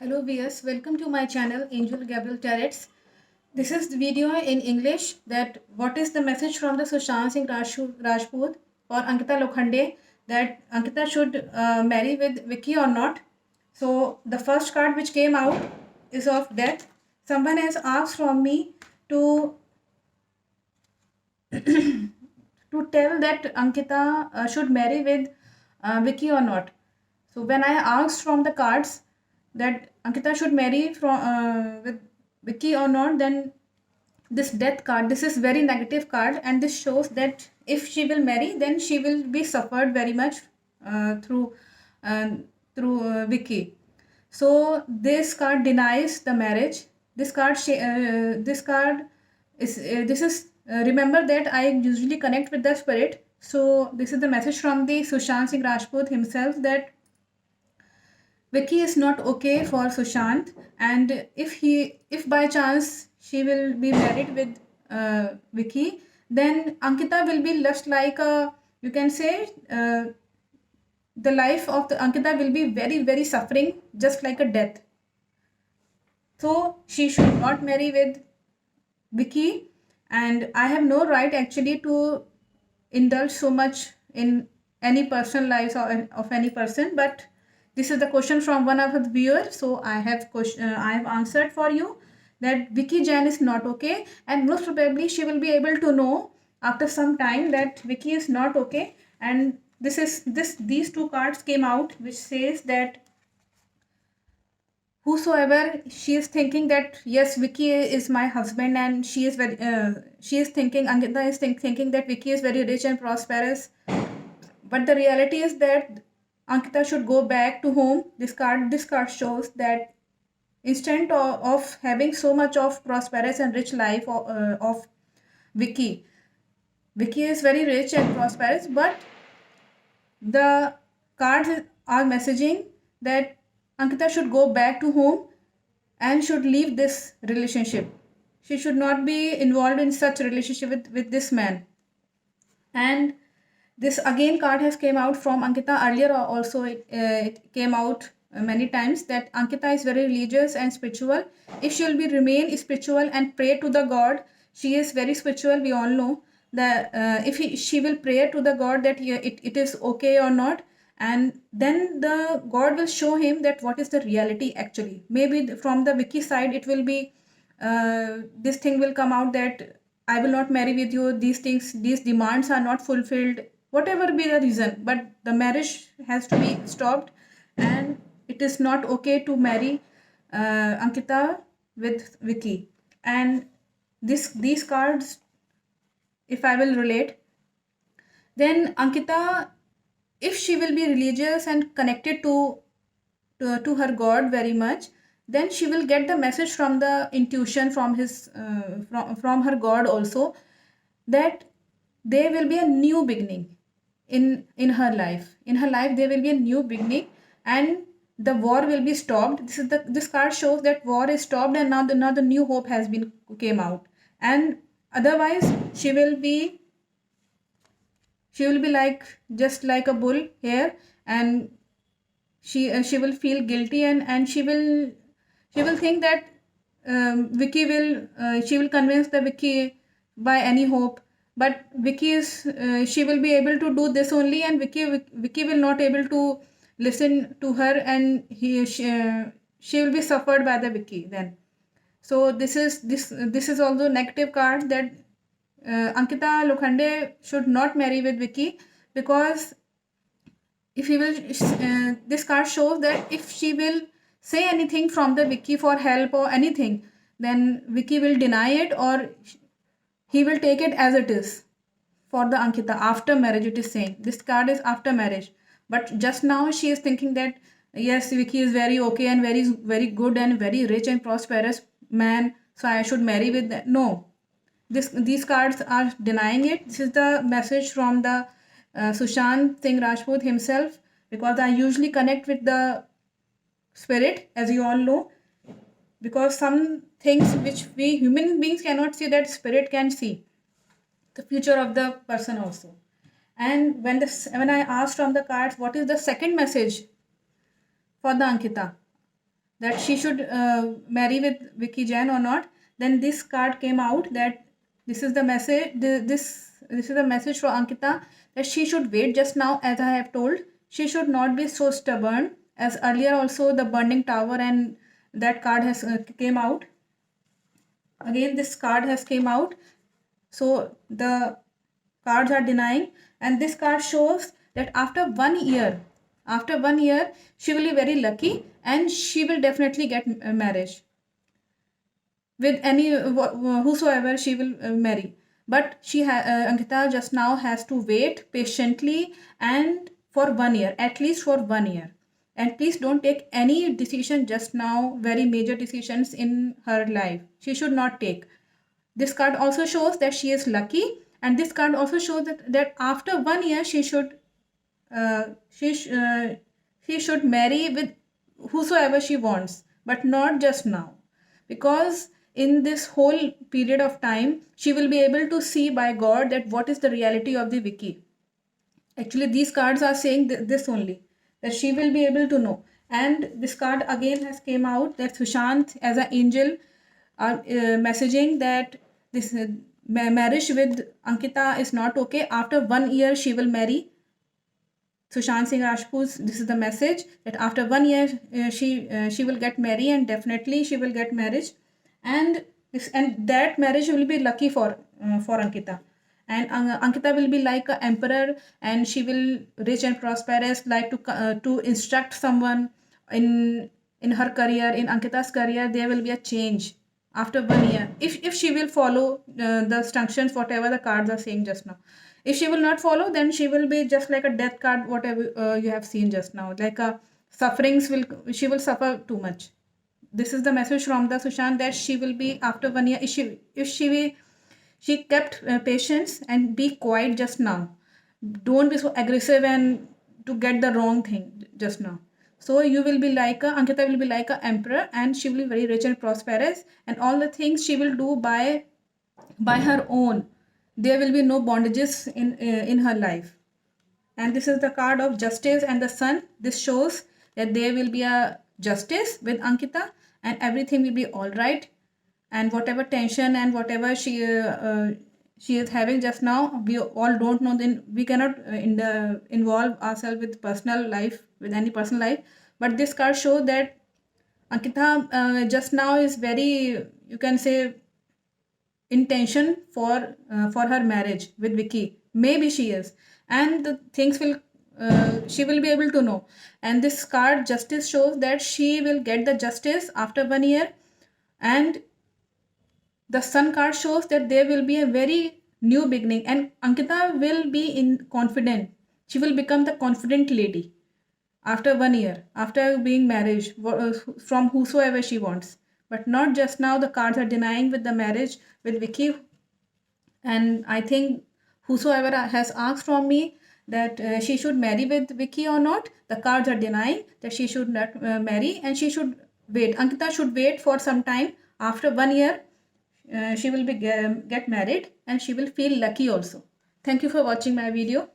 Hello viewers, welcome to my channel Angel Gabriel Tarots. This is the video in English that what is the message from the Sushant Singh Rajput or Ankita Lokhande that Ankita should marry with Vicky or not. So the first card which came out is of death. Someone has asked from me to to tell that Ankita should marry with Vicky or not. So when I asked from the cards that Ankita should marry with Vicky or not, then this death card, this is very negative card, and this shows that if she will marry, then she will be suffered very much uh, through uh, Vicky. So this card denies the marriage. This card is this is remember that I usually connect with the spirit. So this is the message from the Sushant Singh Rajput himself that Vicky is not okay for Sushant, and if by chance she will be married with Vicky, then Ankita will be left like a, you can say, the life of the Ankita will be very suffering, just like a death. So she should not marry with Vicky, and I have no right actually to indulge so much in any personal lives of any person. But this is the question from one of the viewers, so I have answered for you that Vicky Jain is not okay, and most probably she will be able to know after some time that Vicky is not okay. And these two cards came out which says that whosoever she is thinking that yes, Vicky is my husband, and she is thinking, Angita is thinking that Vicky is very rich and prosperous, but the reality is that Ankita should go back to home. This card shows that instead of having so much of prosperous and rich life of Vicky, Vicky is very rich and prosperous, but the cards are messaging that Ankita should go back to home and should leave this relationship. She should not be involved in such relationship with this man. And this again card has came out from Ankita earlier also. It came out many times that Ankita is very religious and spiritual. If she will be remain spiritual and pray to the God, she is very spiritual, we all know that if she will pray to the God that it is okay or not, and then the God will show him that what is the reality actually. Maybe from the Vicky side it will be this thing will come out that I will not marry with you, these things, these demands are not fulfilled, whatever be the reason, but the marriage has to be stopped, and it is not okay to marry Ankita with Vicky. And these cards, if I will relate, then Ankita, if she will be religious and connected to her God very much, then she will get the message from the intuition from from her God also, that there will be a new beginning in her life. In her life there will be a new beginning, and the war will be stopped. This card shows that war is stopped, and now the new hope has been came out. And otherwise she will be like just like a bull here, and she will feel guilty, and she will think that Vicky will she will convince the Vicky by any hope, but Vicky is she will be able to do this only, and Vicky will not able to listen to her, and she will be suffered by the Vicky then. So this is also negative card that Ankita Lokhande should not marry with Vicky, because if he will this card shows that if she will say anything from the Vicky for help or anything, then Vicky will deny it, or he will take it as it is. For the Ankita after marriage, it is saying this card is after marriage, but just now she is thinking that yes, Vicky is very okay and very good and very rich and prosperous man, so I should marry with that. No, these cards are denying it. This is the message from the Sushant Singh Rajput himself, because I usually connect with the spirit, as you all know, because some things which we human beings cannot see, that spirit can see the future of the person also. And when I asked from the cards what is the second message for the Ankita, that she should marry with Vicky Jain or not, then this card came out that this is the message. This is the message for Ankita, that she should wait just now, as I have told. She should not be so stubborn, as earlier also the burning tower and that card has came out. Again, this card has came out. So the cards are denying, and this card shows that after 1 year, she will be very lucky and she will definitely get marriage with any whosoever she will marry. But Ankita just now has to wait patiently and for 1 year, at least for 1 year. And please don't take any decision just now, very major decisions in her life. She should not take. This card also shows that she is lucky, and this card also shows that after 1 year she should uh, she sh- uh, she should marry with whosoever she wants, but not just now, because in this whole period of time she will be able to see by God that what is the reality of the Vicky. Actually, these cards are saying this only, that she will be able to know. And this card again has came out that Sushant as an angel are messaging that this marriage with Ankita is not okay. After 1 year, she will marry Sushant Singh Rajput. This is the message that after 1 year she will get married, and definitely she will get marriage, and that marriage will be lucky for Ankita. And Ankita will be like an emperor, and she will rich and prosperous, like to instruct someone in her career. In Ankita's career, there will be a change after 1 year, if she will follow the instructions whatever the cards are saying just now. If she will not follow, then she will be just like a death card, whatever you have seen just now, like a sufferings will, she will suffer too much. This is the message from the Sushant, that she will be after 1 year, if she kept patience and be quiet just now. Don't be so aggressive and to get the wrong thing just now. So you will be like Ankita will be like a emperor, and she will be very rich and prosperous, and all the things she will do by her own. There will be no bondages in her life. And this is the card of justice and the sun. This shows that there will be a justice with Ankita, and everything will be all right. And whatever tension and whatever she is having just now, we all don't know, then we cannot involve ourselves with personal life, with any personal life. But this card shows that Ankita just now is very, you can say, intention for her marriage with Vicky. Maybe she is, and the things will she will be able to know. And this card justice shows that she will get the justice after 1 year, and the sun card shows that there will be a very new beginning, and Ankita will be in confident. She will become the confident lady after 1 year, after being married from whosoever she wants. But not just now. The cards are denying with the marriage with Vicky, and I think whosoever has asked from me that she should marry with Vicky or not, the cards are denying that she should not marry, and she should wait. Ankita should wait for some time. After 1 year, she will be get married, and she will feel lucky also. Thank you for watching my video.